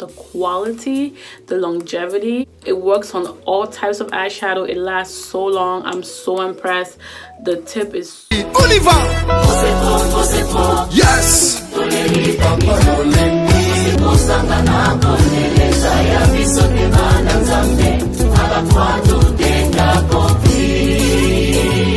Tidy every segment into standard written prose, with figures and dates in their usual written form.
the quality, the longevity. It works on all types of eyeshadow. It lasts so long. I'm so impressed. The tip is yes.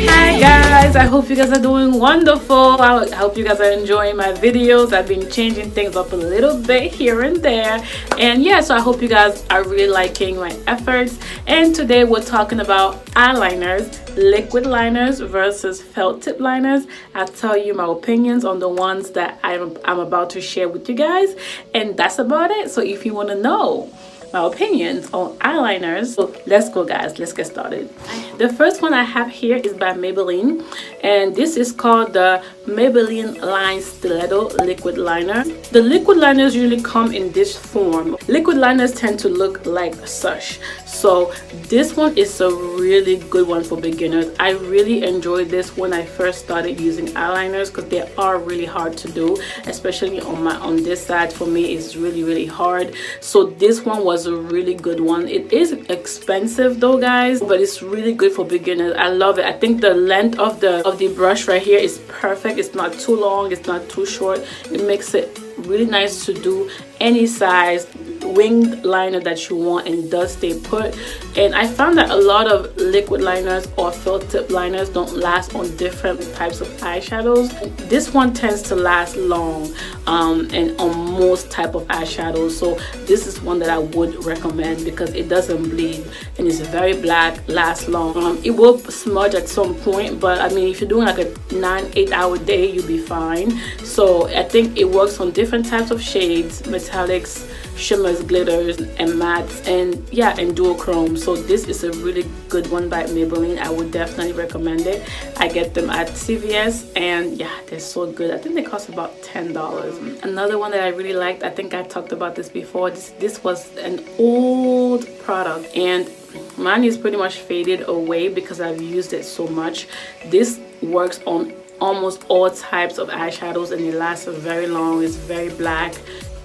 Hi guys, I hope you guys are doing wonderful. I hope you guys are enjoying my videos. I've been changing things up a little bit here and there, and yeah, so I hope you guys are really liking my efforts. And today we're talking about eyeliners, liquid liners versus felt tip liners. I'll tell you my opinions on the ones that I'm about to share with you guys, and that's about it. So if you want to know my opinions on eyeliners, so let's go guys, let's get started. The first one I have here is by Maybelline, and this is called the Maybelline Line Stiletto Liquid Liner. The liquid liners usually come in this form. Liquid liners tend to look like such, so this one is a really good one for beginners. I really enjoyed this when I first started using eyeliners because they are really hard to do, especially on this side. For me, it's really hard, so this one was a really good one. It is expensive though guys, but it's really good for beginners. I love it. I think the length of the brush right here is perfect. It's not too long, it's not too short. It makes it really nice to do any size winged liner that you want, and it does stay put. And I found that a lot of liquid liners or felt tip liners don't last on different types of eyeshadows. This one tends to last long and on most type of eyeshadows, so this is one that I would recommend because it doesn't bleed and it's very black, lasts long. It will smudge at some point, but I mean if you're doing like a 9-8 hour day, you'll be fine. So I think it works on different types of shades, metallics, shimmers, glitters, and mattes, and yeah, and duochrome. So this is a really good one by Maybelline. I would definitely recommend it. I get them at CVS, and yeah, they're so good. I think they cost about $10. Another one that I really liked, I think I talked about this before, this was an old product and mine is pretty much faded away because I've used it so much. This works on almost all types of eyeshadows and it lasts very long. It's very black,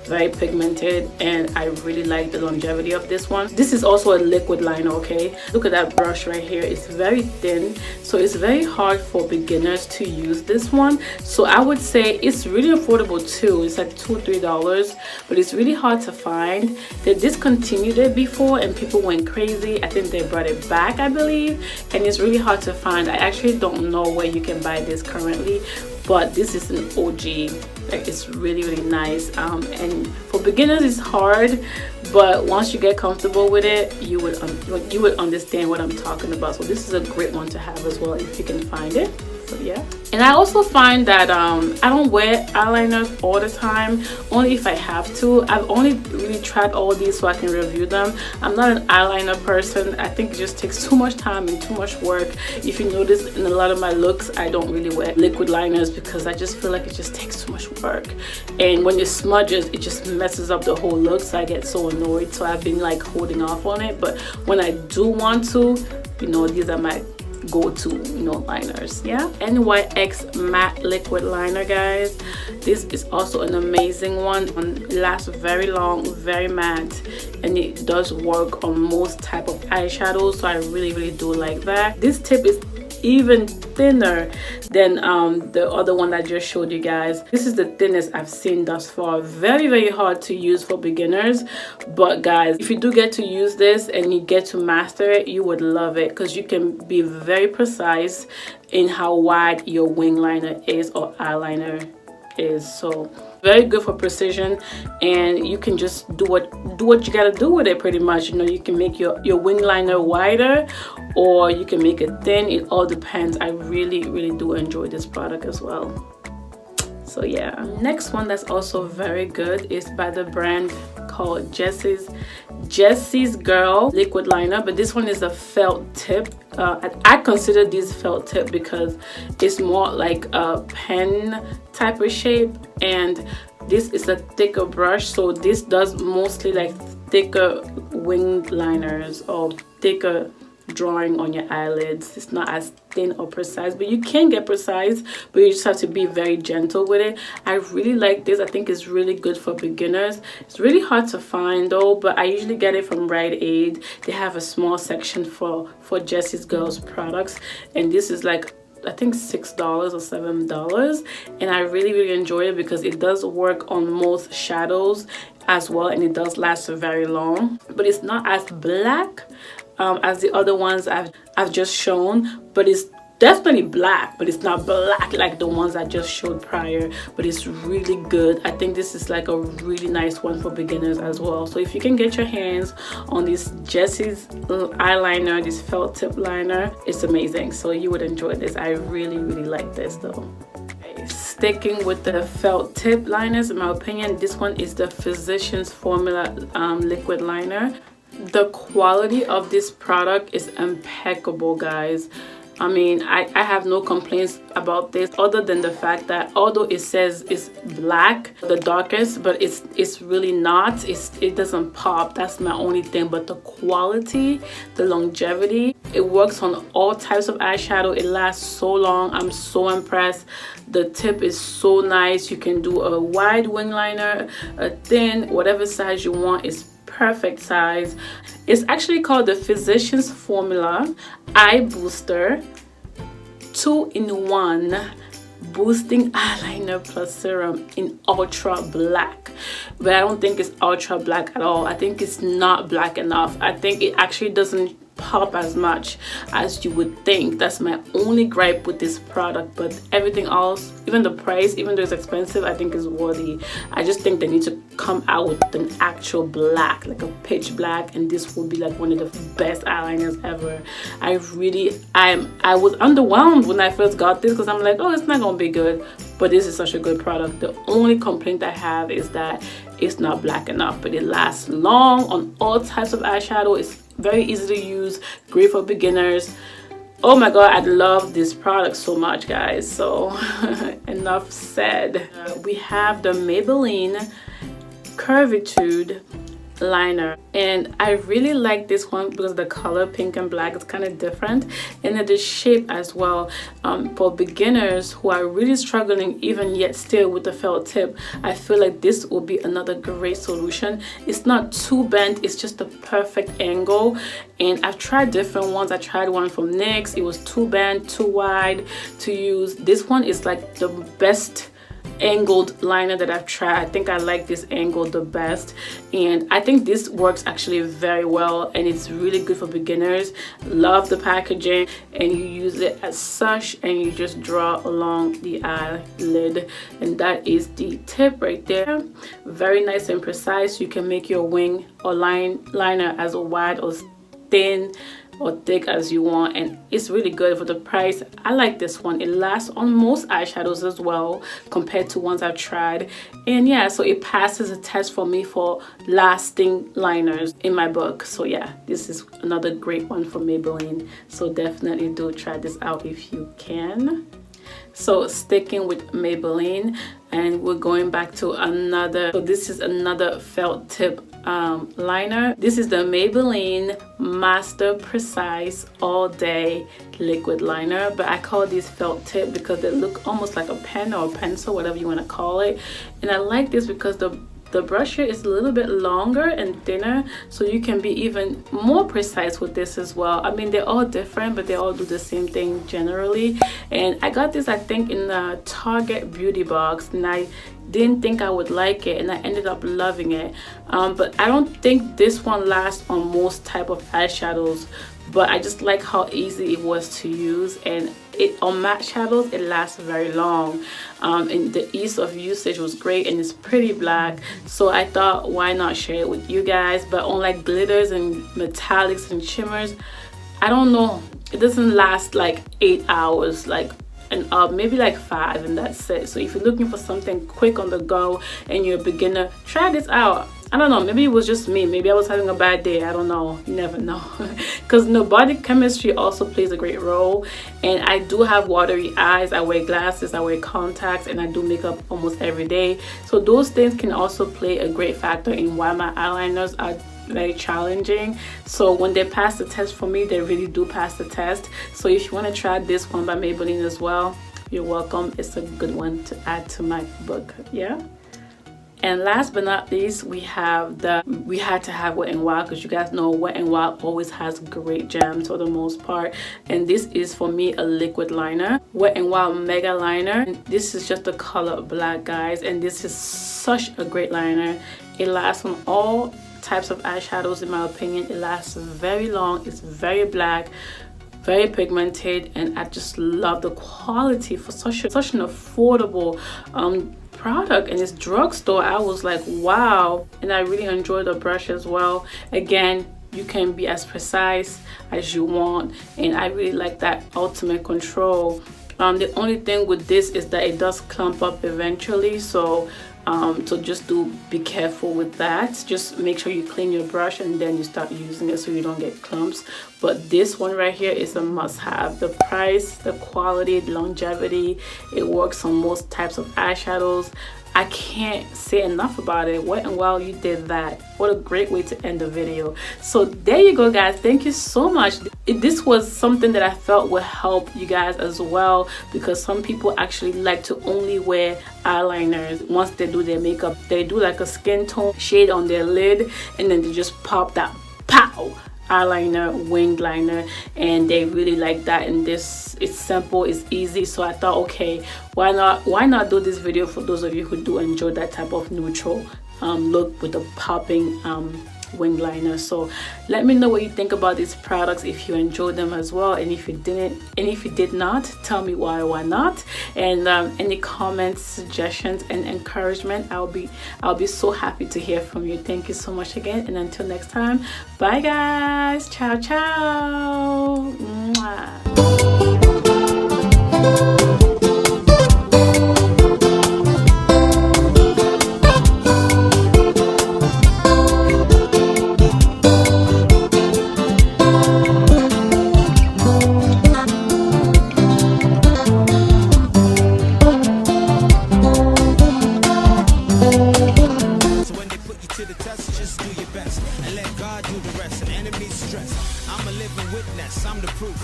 very pigmented, and I really like the longevity of this one. This is also a liquid liner. Okay, look at that brush right here. It's very thin, so it's very hard for beginners to use this one. So I would say it's really affordable too. It's like $2-3, but it's really hard to find. They discontinued it before and people went crazy. I think they brought it back, I believe, and it's really hard to find. I actually don't know where you can buy this currently, but this is an OG. Like, it's really nice, and for beginners it's hard, but once you get comfortable with it, you would understand what I'm talking about. So this is a great one to have as well if you can find it. So yeah, and I also find that I don't wear eyeliners all the time, only if I have to. I've only really tried all these so I can review them. I'm not an eyeliner person. I think it just takes too much time and too much work. If you notice in a lot of my looks, I don't really wear liquid liners because I just feel like it just takes too much work, and when it smudges, it just messes up the whole look, so I get so annoyed. So I've been like holding off on it, but when I do want to, you know, these are my go-to, you know, liners. Yeah, NYX matte liquid liner, guys. This is also an amazing one. It lasts very long, very matte, and it does work on most type of eyeshadows, so I really do like that. This tip is even thinner than the other one I just showed you guys. This is the thinnest I've seen thus far. Very hard to use for beginners, but guys, if you do get to use this and you get to master it, you would love it because you can be very precise in how wide your wing liner is or eyeliner is. So very good for precision, and you can just do what you gotta do with it pretty much. You know, you can make your wing liner wider or you can make it thin. It all depends. I really do enjoy this product as well. So yeah, next one that's also very good is by the brand called Jessies Girl liquid liner, but this one is a felt tip. I consider this felt tip because it's more like a pen type of shape, and this is a thicker brush, so this does mostly like thicker winged liners or thicker drawing on your eyelids. It's not as thin or precise, but you can get precise, but you just have to be very gentle with it. I really like this. I think it's really good for beginners. It's really hard to find though, but I usually get it from Rite Aid. They have a small section for Jessie's girls products, and this is like I think $6 or $7, and I really enjoy it because it does work on most shadows as well, and it does last very long, but it's not as black as the other ones I've just shown, but it's definitely black, but it's not black like the ones I just showed prior. But it's really good. I think this is like a really nice one for beginners as well. So if you can get your hands on this Jessie's eyeliner, this felt tip liner, it's amazing. So you would enjoy this. I really like this though. Sticking with the felt tip liners, in my opinion, this one is the Physicians Formula liquid liner. The quality of this product is impeccable, guys. I mean, I have no complaints about this, other than the fact that although it says it's black, the darkest, but it's really not. It doesn't pop. That's my only thing. But the quality, the longevity, it works on all types of eyeshadow. It lasts so long. I'm so impressed. The tip is so nice. You can do a wide wing liner, a thin, whatever size you want. It's perfect size. It's actually called the Physicians Formula Eye Booster 2-in-1 Boosting Eyeliner Plus Serum in Ultra Black. But I don't think it's ultra black at all. I think it's not black enough. I think it actually doesn't pop as much as you would think. That's my only gripe with this product, but everything else, even the price, even though it's expensive, I think is worthy. I just think they need to come out with an actual black, like a pitch black, and this will be like one of the best eyeliners ever. I was underwhelmed when I first got this because I'm like, oh, it's not gonna be good, but this is such a good product. The only complaint I have is that it's not black enough, but it lasts long on all types of eyeshadow. It's very easy to use, great for beginners. Oh my god, I love this product so much, guys. So enough said. We have the Maybelline Curvature liner, and I really like this one because the color pink and black is kind of different, and then the shape as well. For beginners who are really struggling even yet still with the felt tip, I feel like this will be another great solution. It's not too bent, it's just the perfect angle, and I've tried different ones. I tried one from NYX. It was too bent, too wide to use. This one is like the best angled liner that I've tried. I think I like this angle the best, and I think this works actually very well, and it's really good for beginners. Love the packaging, and you use it as such, and you just draw along the eyelid, and that is the tip right there. Very nice and precise. You can make your wing or liner as wide or thin or thick as you want, and it's really good for the price. I like this one. It lasts on most eyeshadows as well compared to ones I've tried, and yeah, so it passes a test for me for lasting liners in my book. So yeah, this is another great one for Maybelline, so definitely do try this out if you can. So sticking with Maybelline, and we're going back to another, so this is another felt tip liner. This is the Maybelline Master Precise All Day Liquid Liner, but I call these felt tip because they look almost like a pen or a pencil, whatever you want to call it. And I like this because the brush here is a little bit longer and thinner, so you can be even more precise with this as well. I mean, they're all different, but they all do the same thing generally. And I got this, I think, in the Target beauty box, and I didn't think I would like it, and I ended up loving it. But I don't think this one lasts on most type of eyeshadows, but I just like how easy it was to use, and it on matte shadows it lasts very long, and the ease of usage was great, and it's pretty black, so I thought why not share it with you guys. But on like glitters and metallics and shimmers, I don't know, it doesn't last like 8 hours, like, and maybe like 5, and that's it. So if you're looking for something quick on the go and you're a beginner, try this out. I don't know, maybe it was just me, maybe I was having a bad day, I don't know, you never know. Because body chemistry also plays a great role, and I do have watery eyes, I wear glasses, I wear contacts, and I do makeup almost every day, so those things can also play a great factor in why my eyeliners are very challenging. So when they pass the test for me, they really do pass the test. So if you want to try this one by Maybelline as well, you're welcome. It's a good one to add to my book. Yeah. And last but not least, we had to have Wet n Wild, because you guys know Wet n Wild always has great gems for the most part. And this is for me a liquid liner, Wet n Wild MegaLiner. And this is just the color black, guys, and this is such a great liner. It lasts on all types of eyeshadows, in my opinion. It lasts very long. It's very black, very pigmented, and I just love the quality for such an affordable product. And it's Drugstore. I was like, wow. And I really enjoy the brush as well. Again, you can be as precise as you want, and I really like that ultimate control. The only thing with this is that it does clump up eventually, so just be careful with that. Just make sure you clean your brush and then you start using it so you don't get clumps. But this one right here is a must-have. The price, the quality, the longevity, it works on most types of eyeshadows. I can't say enough about it. Wet n Wild, you did that. What a great way to end the video. So there you go, guys. Thank you so much. This was something that I felt would help you guys as well, because some people actually like to only wear eyeliners once they do their makeup. They do like a skin tone shade on their lid, and then they just pop that pow eyeliner, winged liner, and they really like that. And this, it's simple, it's easy. So I thought, okay, why not do this video for those of you who do enjoy that type of neutral look with the popping winged liner. So let me know what you think about these products, if you enjoyed them as well, and if you didn't, and if you did not, tell me why not. And any comments, suggestions, and encouragement, I'll be so happy to hear from you. Thank you so much again, and until next time, bye guys. Ciao ciao. Mwah. I'm the proof.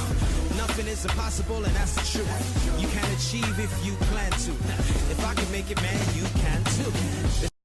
Nothing is impossible, and that's the truth. You can achieve if you plan to. If I can make it, man, you can too.